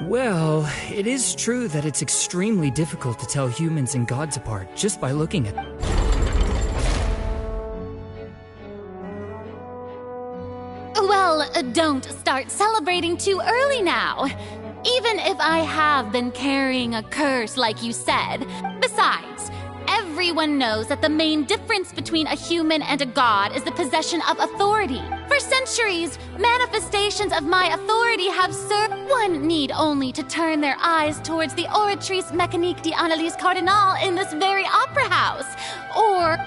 Well, it is true that it's extremely difficult to tell humans and gods apart just by looking at them. Well, don't start celebrating too early now. Even if I have been carrying a curse like you said. Besides, everyone knows that the main difference between a human and a god is the possession of authority. For centuries, manifestations of my authority have served. One need only to turn their eyes towards the Oratrice Mécanique d'Analyse Cardinal in this very opera house. Or...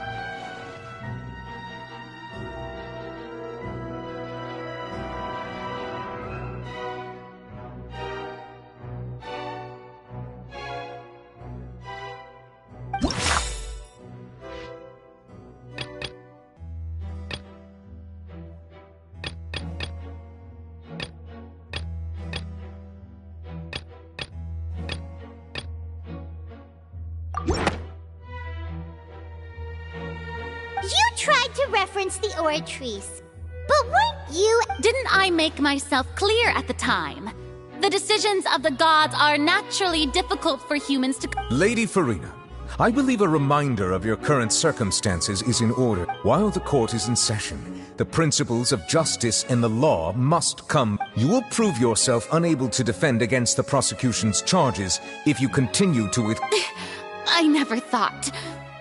You tried to reference the Oratrice, but weren't you— Didn't I make myself clear at the time? The decisions of the gods are naturally difficult for humans to— Lady Farina, I believe a reminder of your current circumstances is in order. While the court is in session, the principles of justice and the law must come. You will prove yourself unable to defend against the prosecution's charges if you continue to I never thought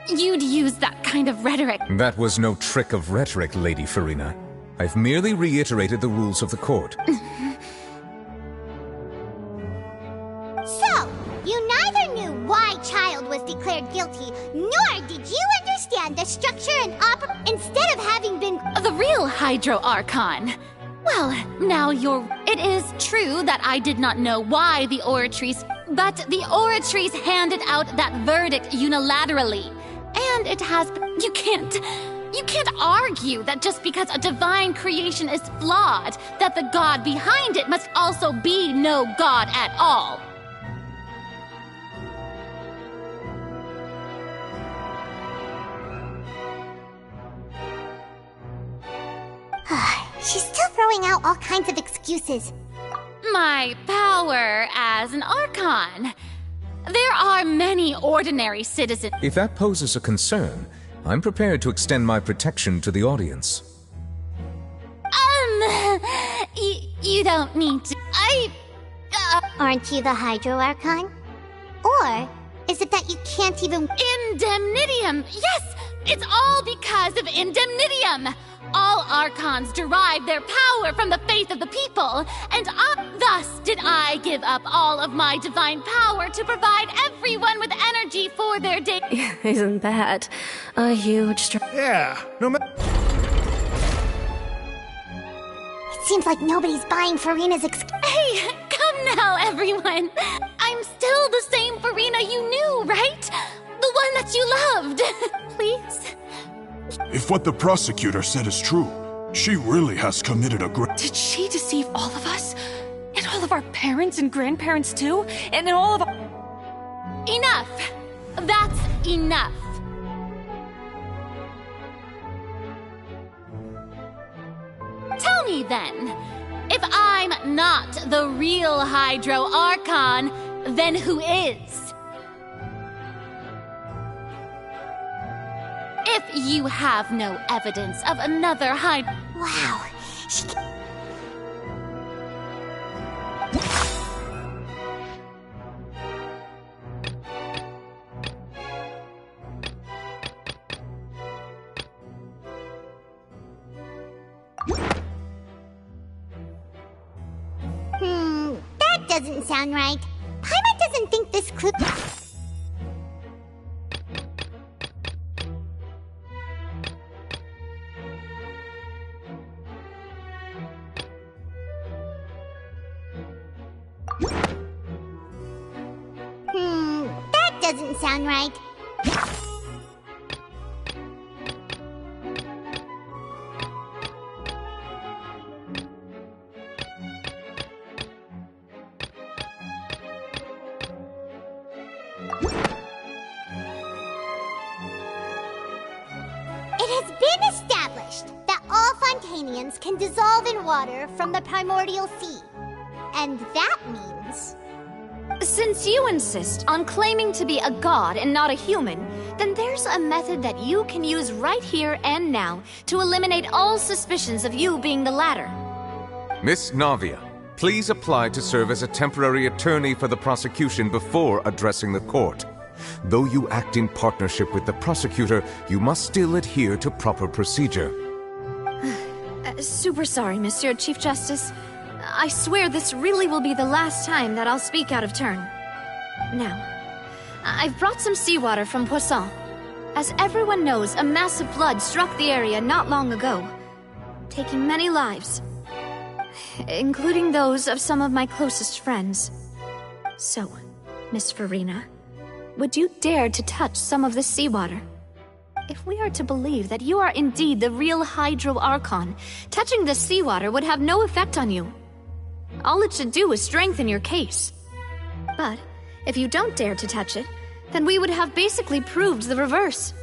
you'd use that kind of rhetoric. That was no trick of rhetoric, Lady Farina. I've merely reiterated the rules of the court. So, you neither knew why Child was declared guilty, nor did you understand the structure and instead of having been— The real Hydro Archon. Well, now you're— It is true that I did not know why the Oratrice— But the Oratrice handed out that verdict unilaterally. And it has— You can't argue that just because a divine creation is flawed, that the god behind it must also be no god at all. She's still throwing out all kinds of excuses. My power as an Archon. There are many ordinary citizens— If that poses a concern, I'm prepared to extend my protection to the audience. You don't need to— Aren't you the Hydro Archon? Or is it that you can't even— Indemnitium! Yes! It's all because of Indemnitium! All Archons derive their power from the faith of the people, and thus did I give up all of my divine power to provide everyone with energy for their day. Isn't that a huge Yeah, no matter. It seems like nobody's buying Farina's Hey, come now, everyone! I'm still the same Farina you knew, right? The one that you loved. Please? If what the prosecutor said is true, she really has committed a great— Did she deceive all of us? And all of our parents and grandparents too? And then all of our— Enough! That's enough! Tell me then, if I'm not the real Hydro Archon, then who is? If you have no evidence of another Hydro— Wow. That doesn't sound right. Paimon doesn't think this clue— that doesn't sound right. It has been established that all Fontanians can dissolve in water from the primordial sea. And that means... Since you insist on claiming to be a god and not a human, then there's a method that you can use right here and now to eliminate all suspicions of you being the latter. Miss Navia, please apply to serve as a temporary attorney for the prosecution before addressing the court. Though you act in partnership with the prosecutor, you must still adhere to proper procedure. Super sorry, Monsieur Chief Justice. I swear this really will be the last time that I'll speak out of turn. Now, I've brought some seawater from Poisson. As everyone knows, a massive flood struck the area not long ago, taking many lives, including those of some of my closest friends. So, Miss Farina, would you dare to touch some of the seawater? If we are to believe that you are indeed the real Hydro Archon, touching the seawater would have no effect on you. All it should do is strengthen your case. But if you don't dare to touch it, then we would have basically proved the reverse.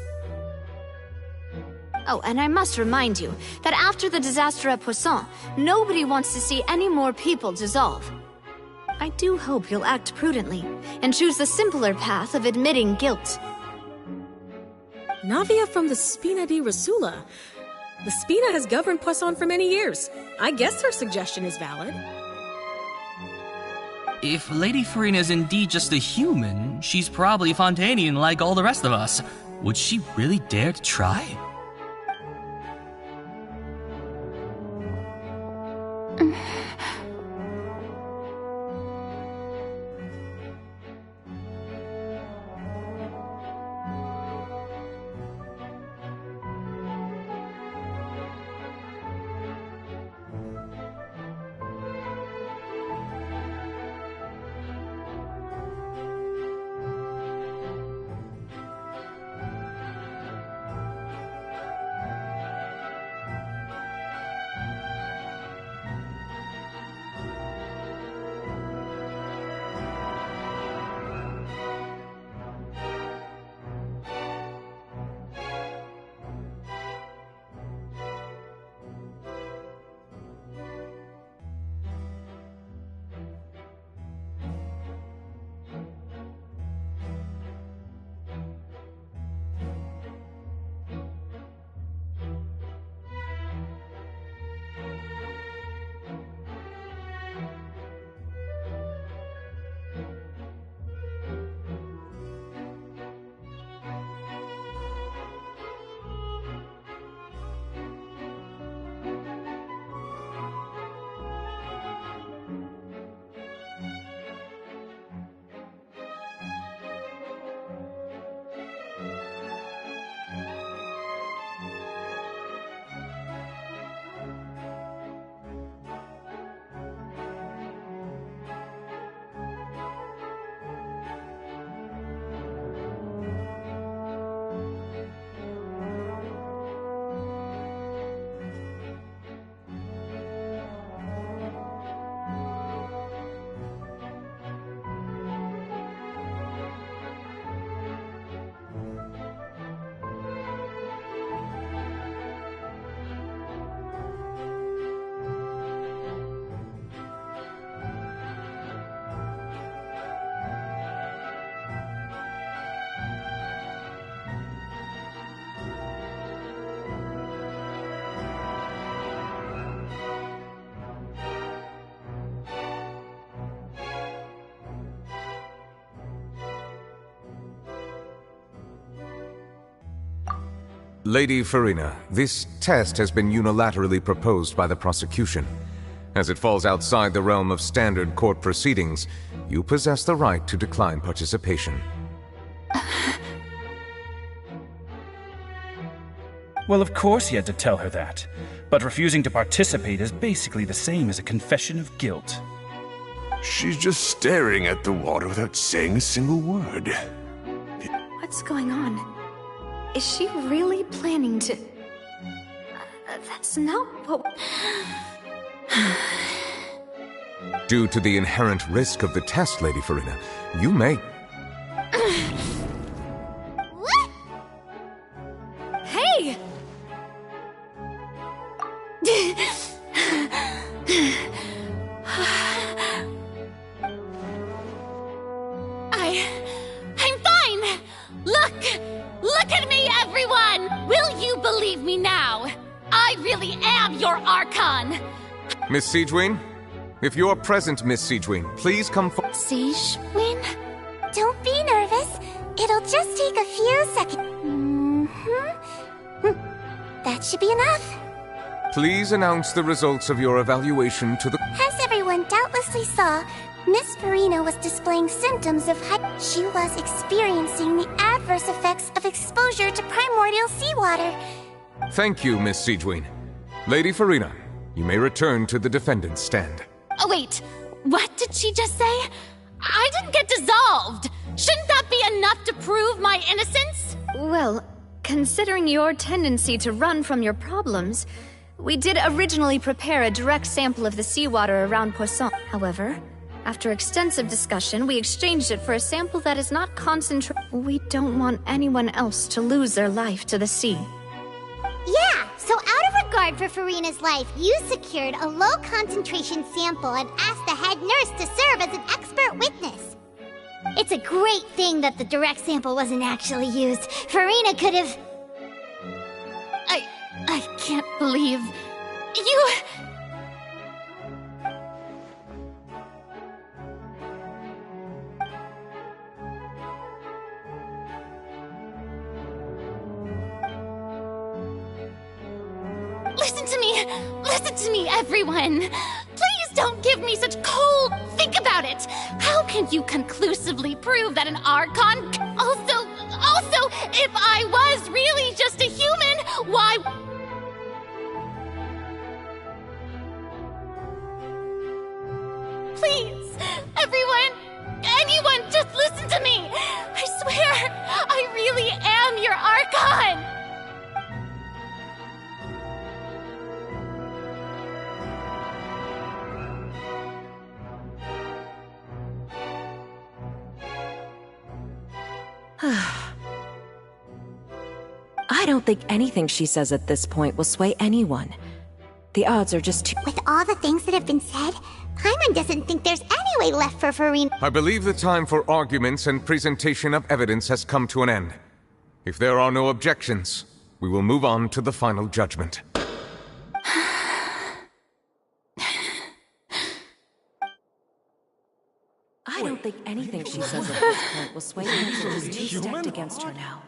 Oh, and I must remind you that after the disaster at Poisson, nobody wants to see any more people dissolve. I do hope you'll act prudently and choose the simpler path of admitting guilt. Navia from the Spina di Rasula. The Spina has governed Poisson for many years. I guess her suggestion is valid. If Lady Farina is indeed just a human, she's probably Fontanian like all the rest of us. Would she really dare to try? Lady Farina, this test has been unilaterally proposed by the prosecution. As it falls outside the realm of standard court proceedings, you possess the right to decline participation. Well, of course he had to tell her that. But refusing to participate is basically the same as a confession of guilt. She's just staring at the water without saying a single word. What's going on? Is she really planning to... that's not what... Due to the inherent risk of the test, Lady Farina, you may... What? Hey! I'm fine! Look at me, everyone! Will you believe me now? I really am your Archon! Miss Siegeween? If you are present, Miss Siegeween, please come forward. Siegeween? Don't be nervous. It'll just take a few seconds. That should be enough. Please announce the results of your evaluation to the... As everyone doubtlessly saw, Miss Farina was displaying symptoms of She was experiencing the adverse effects of exposure to primordial seawater. Thank you, Miss Siegeween. Lady Farina, you may return to the defendant's stand. Oh, wait. What did she just say? I didn't get dissolved. Shouldn't that be enough to prove my innocence? Well, considering your tendency to run from your problems, we did originally prepare a direct sample of the seawater around Poisson. However, after extensive discussion, we exchanged it for a sample that is not concentrated. We don't want anyone else to lose their life to the sea. Yeah, so out of regard for Farina's life, you secured a low-concentration sample and asked the head nurse to serve as an expert witness. It's a great thing that the direct sample wasn't actually used. Farina could have... I can't believe... You... Listen to me, everyone! Please don't give me such cold... Think about it! How can you conclusively prove that an Archon... Also, if I was really just a human, why... Please, everyone, anyone, just listen to me! I swear, I really am your Archon! I don't think anything she says at this point will sway anyone. The odds are just too... With all the things that have been said, Paimon doesn't think there's any way left for Farina. I believe the time for arguments and presentation of evidence has come to an end. If there are no objections, we will move on to the final judgment. I don't think anything she says at this point will sway anyone. She's too stacked against her now.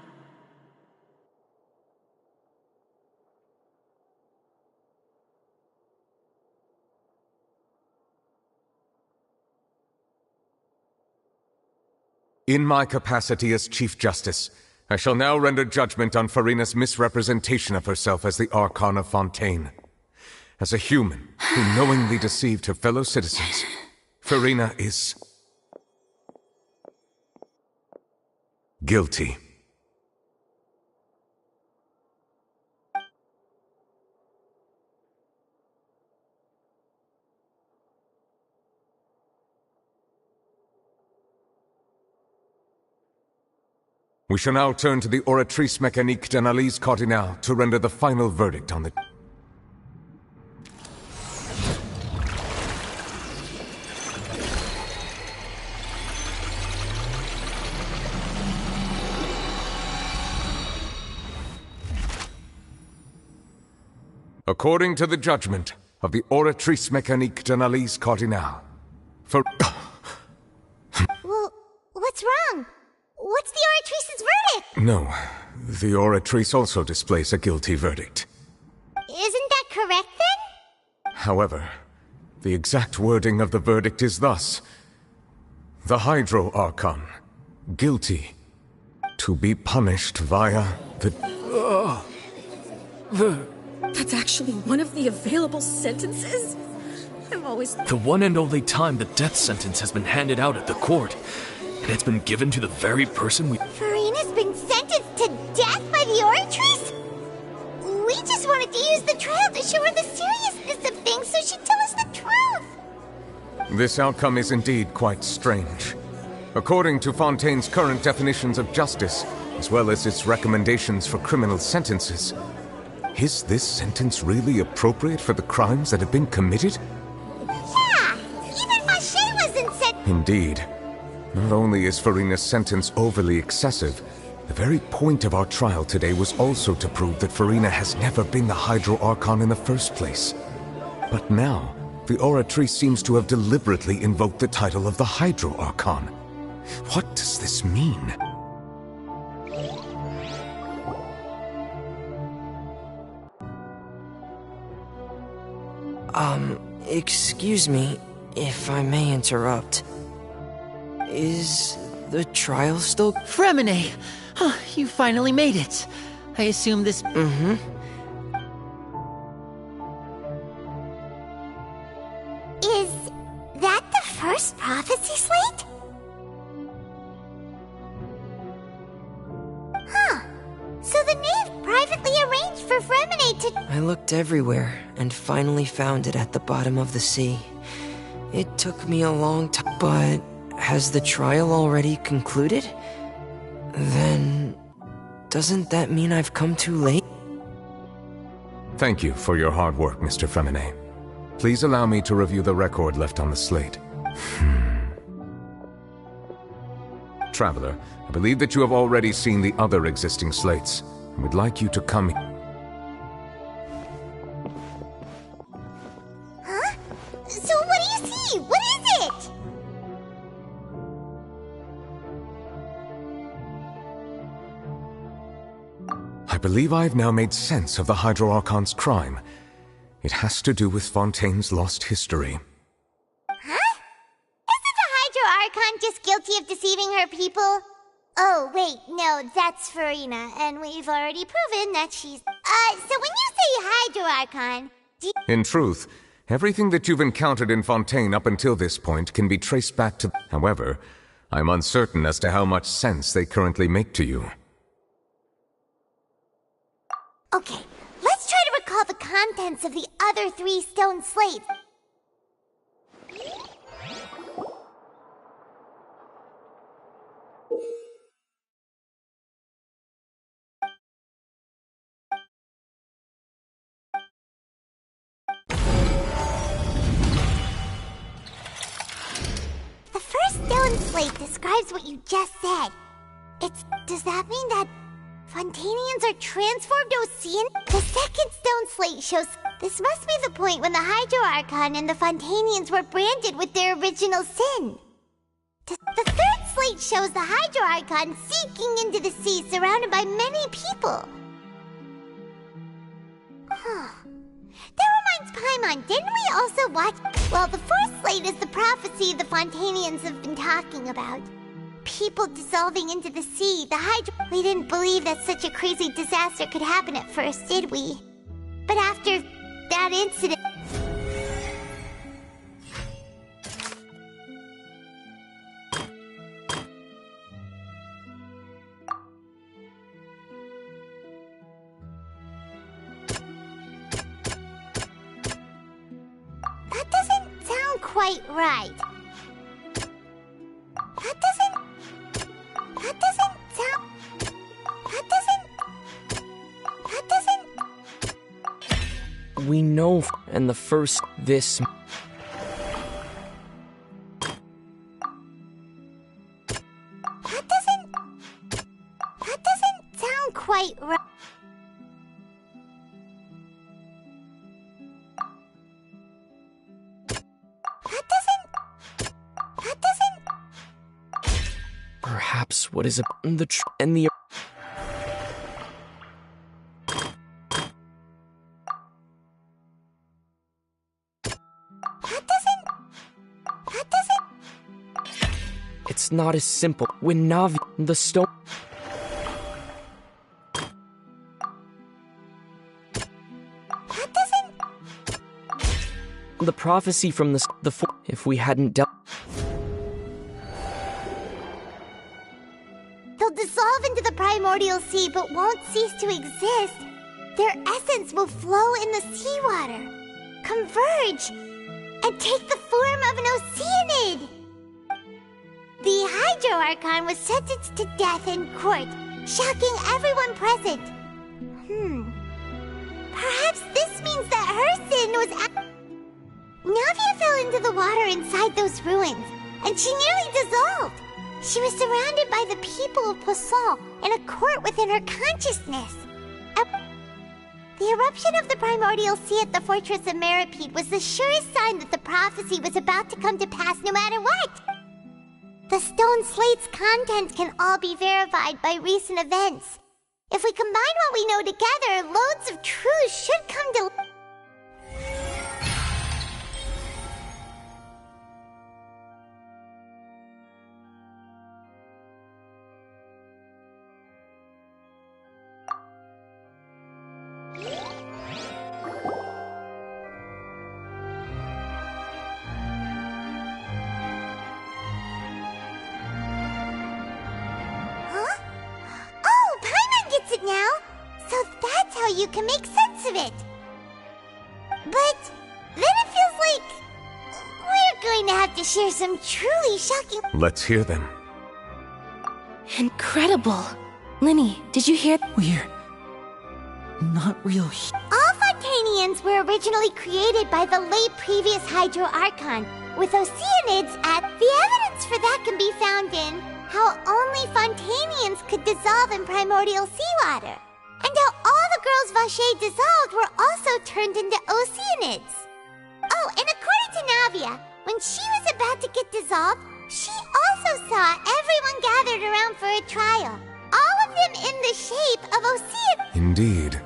In my capacity as Chief Justice, I shall now render judgment on Farina's misrepresentation of herself as the Archon of Fontaine. As a human who knowingly deceived her fellow citizens, Farina is... guilty. We shall now turn to the Oratrice Mécanique d'Analyse Cardinale to render the final verdict on the... According to the judgment of the Oratrice Mécanique d'Analyse Cardinale, for... Well, what's wrong? What's the Oratrice's verdict? No, the Oratrice also displays a guilty verdict. Isn't that correct, then? However, the exact wording of the verdict is thus. The Hydro Archon, guilty, to be punished via the... That's actually one of the available sentences? I'm always... The one and only time the death sentence has been handed out at the court. And it's been given to the very person we... Farina's been sentenced to death by the Oratrice? We just wanted to use the trial to show her the seriousness of things so she'd tell us the truth. This outcome is indeed quite strange. According to Fontaine's current definitions of justice, as well as its recommendations for criminal sentences, is this sentence really appropriate for the crimes that have been committed? Yeah! Even Vacher wasn't sent... Indeed. Not only is Farina's sentence overly excessive, the very point of our trial today was also to prove that Farina has never been the Hydro Archon in the first place. But now, the Oratree seems to have deliberately invoked the title of the Hydro Archon. What does this mean? Excuse me, if I may interrupt. Is the trial still— Fremine! Huh, you finally made it. I assume this— Mm-hmm. Is that the first prophecy slate? Huh. So the knave privately arranged for Fremine to— I looked everywhere and finally found it at the bottom of the sea. It took me a long time, but has the trial already concluded? Then, doesn't that mean I've come too late? Thank you for your hard work, Mr. Fremine. Please allow me to review the record left on the slate. Traveler, I believe that you have already seen the other existing slates, and would like you to come here. Huh? So what do you see? What is it? I believe I've now made sense of the Hydro Archon's crime. It has to do with Fontaine's lost history. Huh? Isn't the Hydro Archon just guilty of deceiving her people? Oh, wait, no, that's Farina, and we've already proven that she's— so when you say Hydro Archon, In truth, everything that you've encountered in Fontaine up until this point can be traced back to— However, I'm uncertain as to how much sense they currently make to you. Okay, let's try to recall the contents of the other 3 stone slates. The first stone slate describes what you just said. Does that mean that Fontanians are transformed Ocean? The second stone slate shows— This must be the point when the Hydro Archon and the Fontanians were branded with their original sin. The third slate shows the Hydro Archon seeking into the sea surrounded by many people. Huh. That reminds Paimon, didn't we also watch— Well, the fourth slate is the prophecy the Fontanians have been talking about. People dissolving into the sea, the Hydro— We didn't believe that such a crazy disaster could happen at first, did we? But after that incident— That doesn't sound quite right. We know, and the first— This— That doesn't sound quite right. Perhaps what is the and the— It's not as simple. When Navi— the stone— The prophecy from the if we hadn't dealt— They'll dissolve into the primordial sea but won't cease to exist. Their essence will flow in the seawater, converge, and take the form of an Oceanid. The Hydro Archon was sentenced to death in court, shocking everyone present. Perhaps this means that her sin was— Navia fell into the water inside those ruins, and she nearly dissolved. She was surrounded by the people of Poisson in a court within her consciousness. The eruption of the primordial sea at the fortress of Meripede was the surest sign that the prophecy was about to come to pass no matter what. The stone slate's contents can all be verified by recent events. If we combine what we know together, loads of truths should come to... You can make sense of it. But then it feels like we're going to have to share some truly shocking... Let's hear them. Incredible. Linny, did you hear? We're not real. All Fontanians were originally created by the late previous Hydro Archon, with Oceanids at... The evidence for that can be found in how only Fontanians could dissolve in primordial seawater. And how all the girls Vacher dissolved were also turned into Oceanids. Oh, and according to Navia, when she was about to get dissolved, she also saw everyone gathered around for a trial. All of them in the shape of Oceanids. Indeed.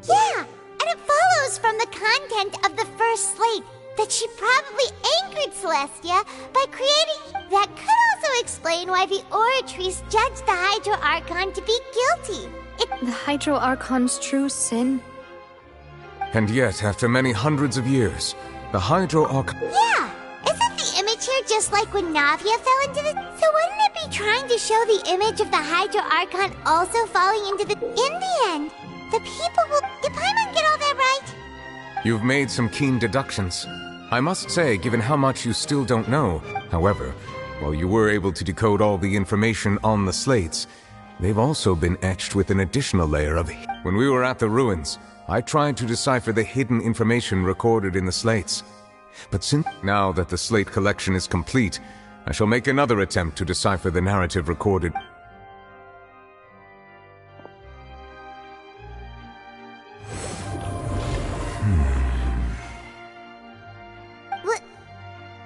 Yeah, and it follows from the content of the first slate that she probably angered Celestia by creating... That could also explain why the Oratrice judged the Hydro Archon to be guilty. The Hydro Archon's true sin? And yet, after many hundreds of years, the Hydro Archon... Yeah! Isn't the image here just like when Navia fell into the... So wouldn't it be trying to show the image of the Hydro Archon also falling into the... In the end, the people will... Did Paimon get all that right? You've made some keen deductions. I must say, given how much you still don't know, however, while you were able to decode all the information on the slates, they've also been etched with an additional layer of... When we were at the ruins, I tried to decipher the hidden information recorded in the slates. But since now that the slate collection is complete, I shall make another attempt to decipher the narrative recorded.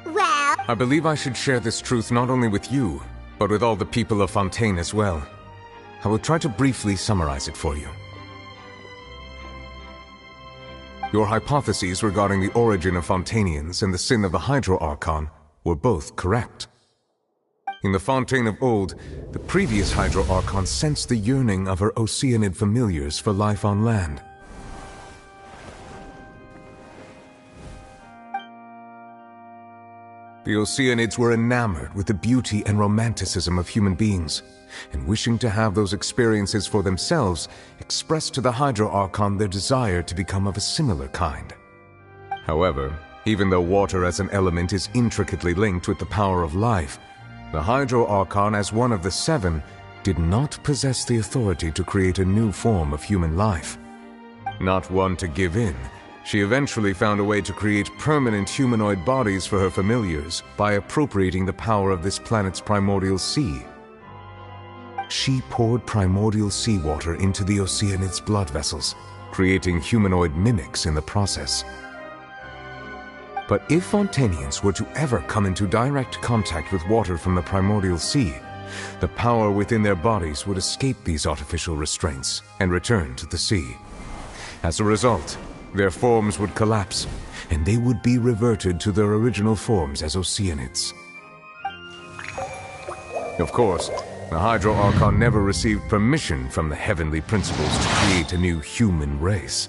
Well... I believe I should share this truth not only with you, but with all the people of Fontaine as well. I will try to briefly summarize it for you. Your hypotheses regarding the origin of Fontanians and the sin of the Hydro Archon were both correct. In the Fontaine of old, the previous Hydro Archon sensed the yearning of her Oceanid familiars for life on land. The Oceanids were enamored with the beauty and romanticism of human beings, and wishing to have those experiences for themselves, expressed to the Hydro Archon their desire to become of a similar kind. However, even though water as an element is intricately linked with the power of life, the Hydro Archon, as one of the seven, did not possess the authority to create a new form of human life. Not one to give in, she eventually found a way to create permanent humanoid bodies for her familiars by appropriating the power of this planet's primordial sea. She poured primordial seawater into the Oceanid's blood vessels, creating humanoid mimics in the process. But if Fontanians were to ever come into direct contact with water from the primordial sea, the power within their bodies would escape these artificial restraints and return to the sea. As a result, their forms would collapse, and they would be reverted to their original forms as Oceanids. Of course, the Hydro Archon never received permission from the heavenly principles to create a new human race.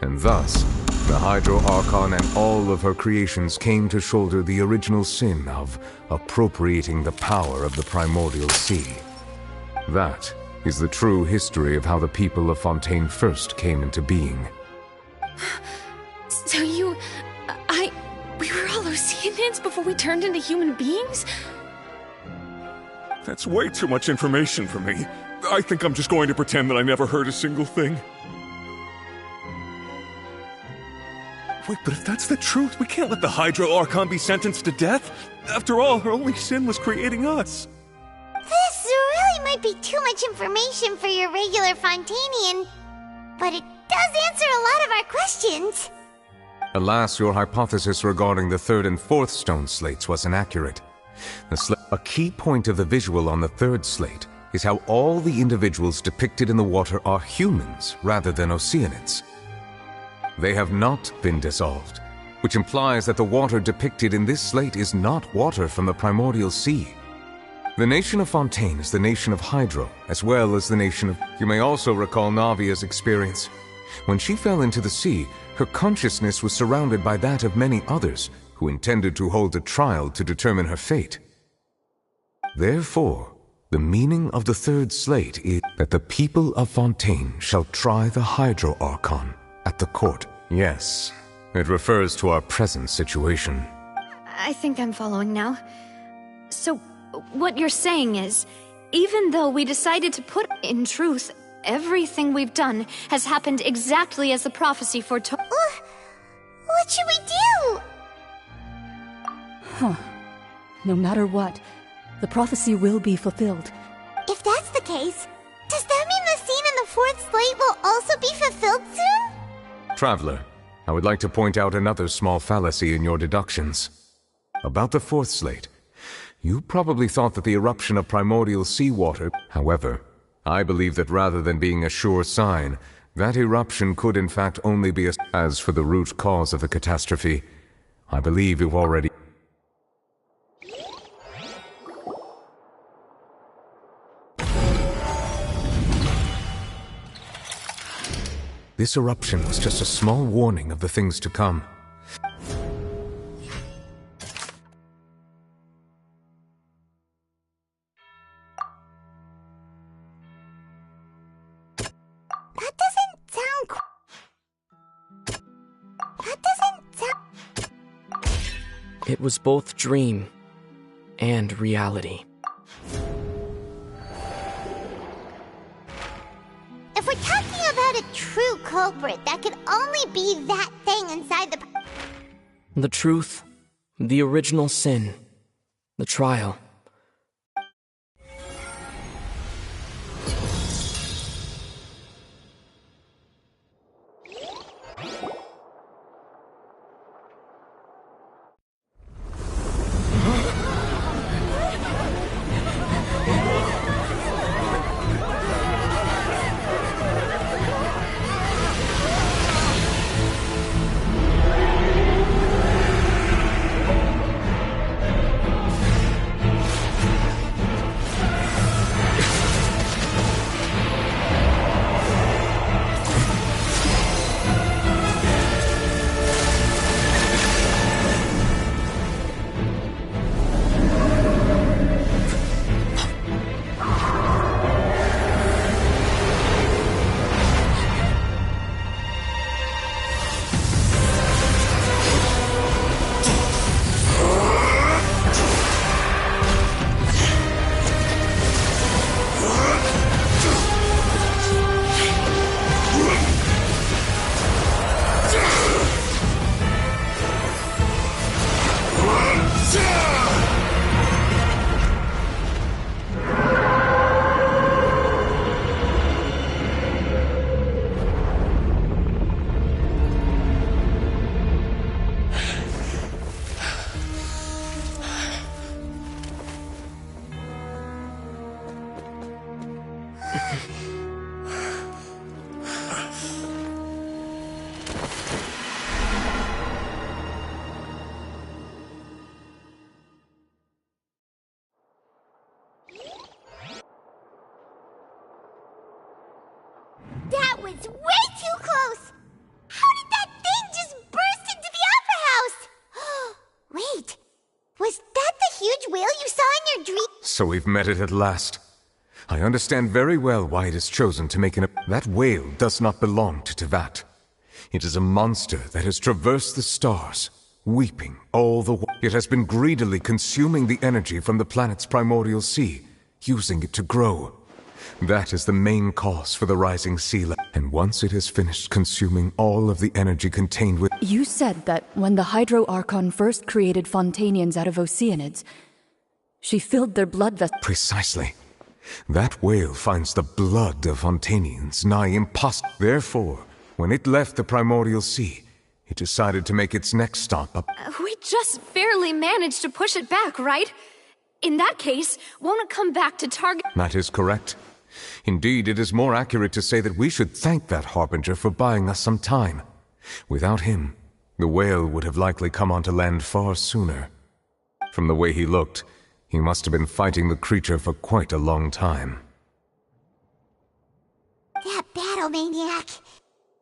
And thus, the Hydro Archon and all of her creations came to shoulder the original sin of appropriating the power of the primordial sea. That is the true history of how the people of Fontaine first came into being. So we were all Oceanids before we turned into human beings? That's way too much information for me. I think I'm just going to pretend that I never heard a single thing. Wait, but if that's the truth, we can't let the Hydro Archon be sentenced to death. After all, her only sin was creating us. This really might be too much information for your regular Fontanian, but it does answer a lot of our questions. Alas, your hypothesis regarding the third and fourth stone slates was inaccurate. A key point of the visual on the third slate is how all the individuals depicted in the water are humans rather than Oceanids. They have not been dissolved, which implies that the water depicted in this slate is not water from the primordial sea. The nation of Fontaine is the nation of Hydro, as well as the nation of... You may also recall Navia's experience. When she fell into the sea, her consciousness was surrounded by that of many others who intended to hold a trial to determine her fate. Therefore, the meaning of the third slate is that the people of Fontaine shall try the Hydro Archon at the court. Yes, it refers to our present situation. I think I'm following now. So, what you're saying is, even though we decided to put in truth, everything we've done has happened exactly as the prophecy foretold. What should we do? Huh. No matter what, the prophecy will be fulfilled. If that's the case, does that mean the scene in the fourth slate will also be fulfilled soon? Traveler, I would like to point out another small fallacy in your deductions. About the fourth slate, you probably thought that the eruption of primordial seawater... However, I believe that rather than being a sure sign, that eruption could in fact only be a... As for the root cause of the catastrophe, I believe you've already... This eruption was just a small warning of the things to come. It was both dream and reality. If we're talking about a true culprit, that could only be that thing inside the... The truth, the original sin, the trial. That was way too close! How did that thing just burst into the Opera House? Wait, was that the huge whale you saw in your dream? So we've met it at last. I understand very well why it is chosen to make an... That whale does not belong to Tevat. It is a monster that has traversed the stars, weeping all the while. It has been greedily consuming the energy from the planet's primordial sea, using it to grow. That is the main cause for the rising sea level. And once it has finished consuming all of the energy contained within... You said that when the Hydro Archon first created Fontanians out of Oceanids, she filled their blood vessels. Precisely. That whale finds the blood of Fontanians nigh impossible. Therefore, when it left the primordial sea, it decided to make its next stop up. We just barely managed to push it back, right? In that case, won't it come back to target? That is correct. Indeed, it is more accurate to say that we should thank that Harbinger for buying us some time. Without him, the whale would have likely come onto land far sooner. From the way he looked, he must have been fighting the creature for quite a long time. That battle maniac.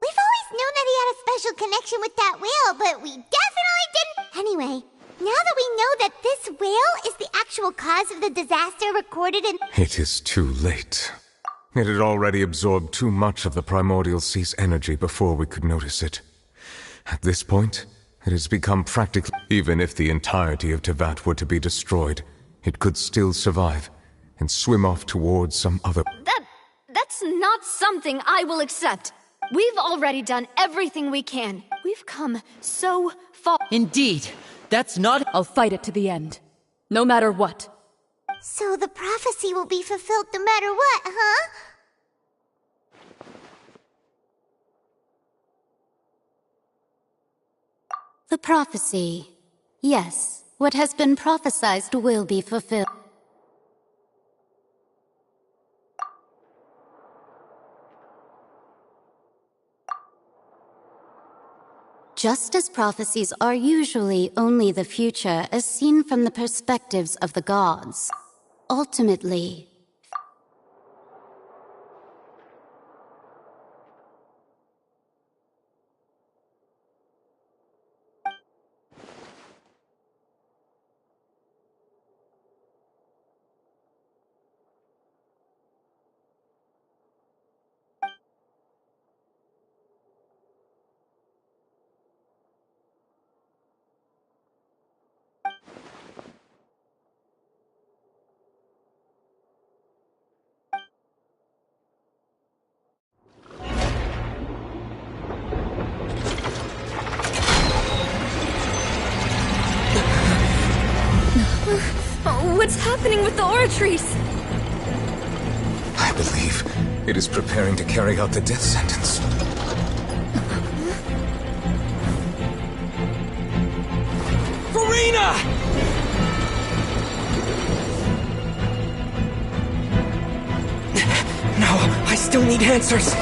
We've always known that he had a special connection with that whale, but we definitely didn't. Anyway, now that we know that this whale is the actual cause of the disaster recorded in... It is too late. It had already absorbed too much of the primordial sea's energy before we could notice it. At this point, it has become practically... Even if the entirety of Tevat were to be destroyed, it could still survive and swim off towards some other... That's not something I will accept. We've already done everything we can. We've come so far. Indeed. That's not... I'll fight it to the end. No matter what. So the prophecy will be fulfilled no matter what, huh? The prophecy. Yes, what has been prophesied will be fulfilled. Just as prophecies are usually only the future as seen from the perspectives of the gods, ultimately, What's happening with the oratories? I believe it is preparing to carry out the death sentence. Farina! No, I still need answers.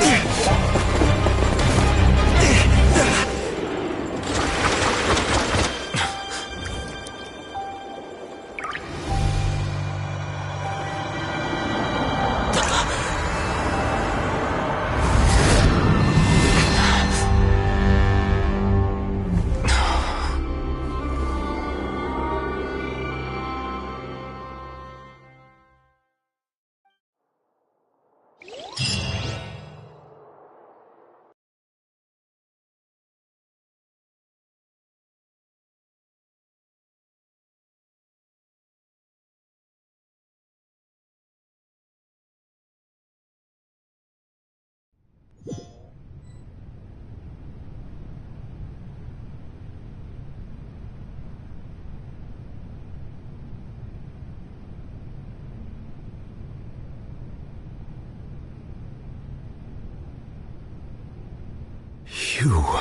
You...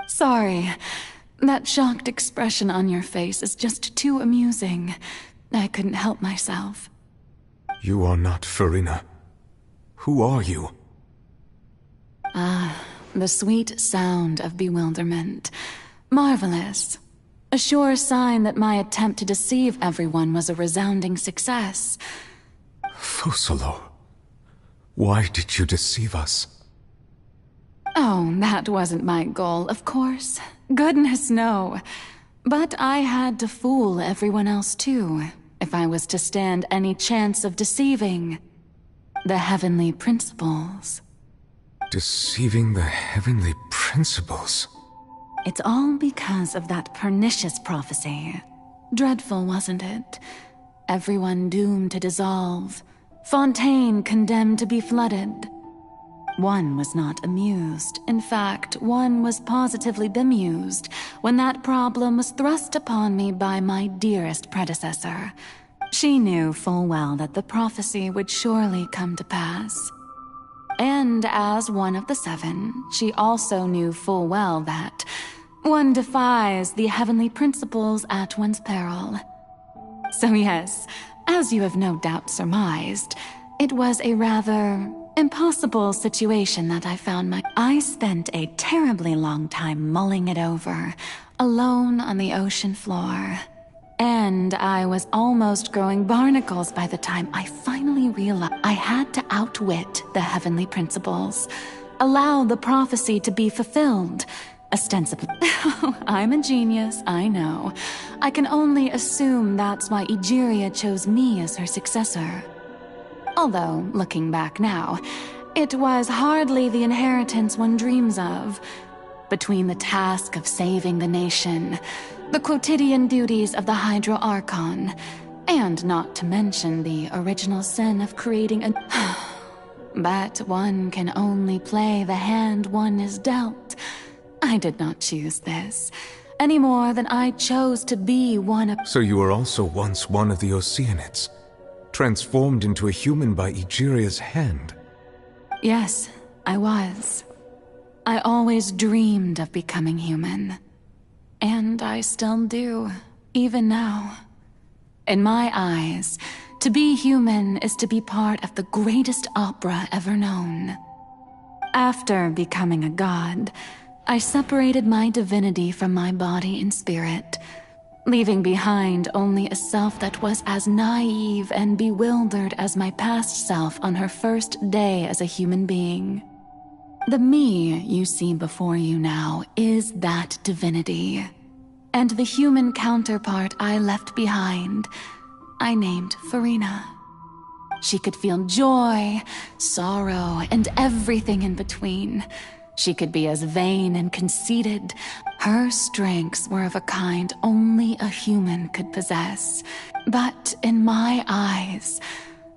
Sorry. That shocked expression on your face is just too amusing. I couldn't help myself. You are not Farina. Who are you? Ah, the sweet sound of bewilderment. Marvelous. A sure sign that my attempt to deceive everyone was a resounding success. Fusalo, why did you deceive us? Oh, that wasn't my goal, of course. Goodness, no. But I had to fool everyone else too, if I was to stand any chance of deceiving the heavenly principles. Deceiving the heavenly principles? It's all because of that pernicious prophecy. Dreadful, wasn't it? Everyone doomed to dissolve. Fontaine condemned to be flooded. One was not amused. In fact, one was positively bemused when that problem was thrust upon me by my dearest predecessor. She knew full well that the prophecy would surely come to pass. And as one of the seven, she also knew full well that one defies the heavenly principles at one's peril. So yes, as you have no doubt surmised, it was a rather impossible situation that I spent a terribly long time mulling it over, alone on the ocean floor. And I was almost growing barnacles by the time I finally realized I had to outwit the heavenly principles, allow the prophecy to be fulfilled, ostensibly. I'm a genius, I know. I can only assume that's why Egeria chose me as her successor. Although, looking back now, it was hardly the inheritance one dreams of. Between the task of saving the nation, the quotidian duties of the Hydro Archon, and not to mention the original sin of creating a... But one can only play the hand one is dealt. I did not choose this, any more than I chose to be one of... So you were also once one of the Oceanids, transformed into a human by Egeria's hand. Yes, I was. I always dreamed of becoming human. And I still do, even now. In my eyes, to be human is to be part of the greatest opera ever known. After becoming a god, I separated my divinity from my body and spirit, leaving behind only a self that was as naive and bewildered as my past self on her first day as a human being. The me you see before you now is that divinity. And the human counterpart I left behind, I named Farina. She could feel joy, sorrow, and everything in between. She could be as vain and conceited. Her strengths were of a kind only a human could possess. But in my eyes,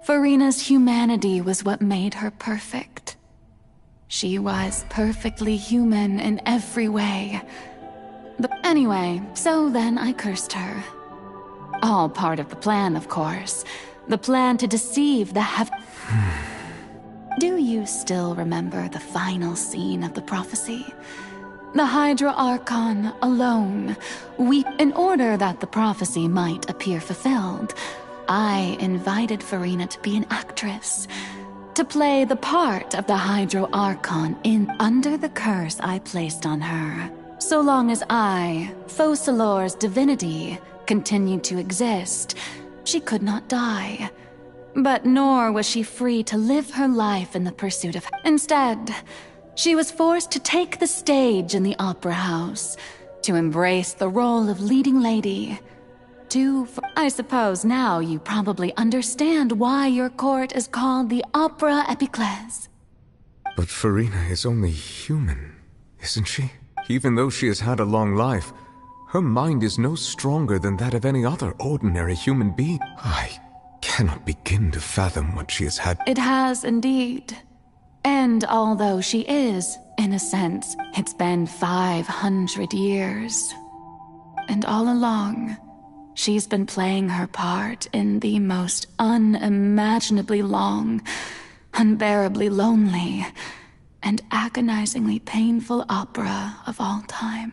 Farina's humanity was what made her perfect. She was perfectly human in every way. But anyway, so then I cursed her. All part of the plan, of course. The plan to deceive the Do you still remember the final scene of the prophecy? The Hydra Archon alone in order that the prophecy might appear fulfilled, I invited Farina to be an actress, to play the part of the Hydro Archon under the curse I placed on her. So long as I, Focalor's divinity, continued to exist, she could not die. But nor was she free to live her life in the pursuit of... Instead, she was forced to take the stage in the opera house, to embrace the role of leading lady. I suppose now you probably understand why your court is called the Opera Epiclese. But Farina is only human, isn't she? Even though she has had a long life, her mind is no stronger than that of any other ordinary human being. I cannot begin to fathom what she has had. It has indeed. And although she is, in a sense, it's been 500 years. And all along, she's been playing her part in the most unimaginably long, unbearably lonely, and agonizingly painful opera of all time.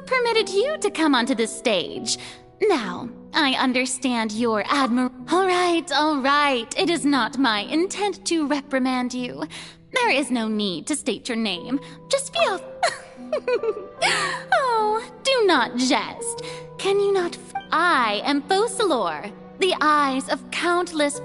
permitted you to come onto the stage. Now, I understand your All right. It is not my intent to reprimand you. There is no need to state your name. Just be off. Oh, do not jest. Can you not I am Focalor, the eyes of countless...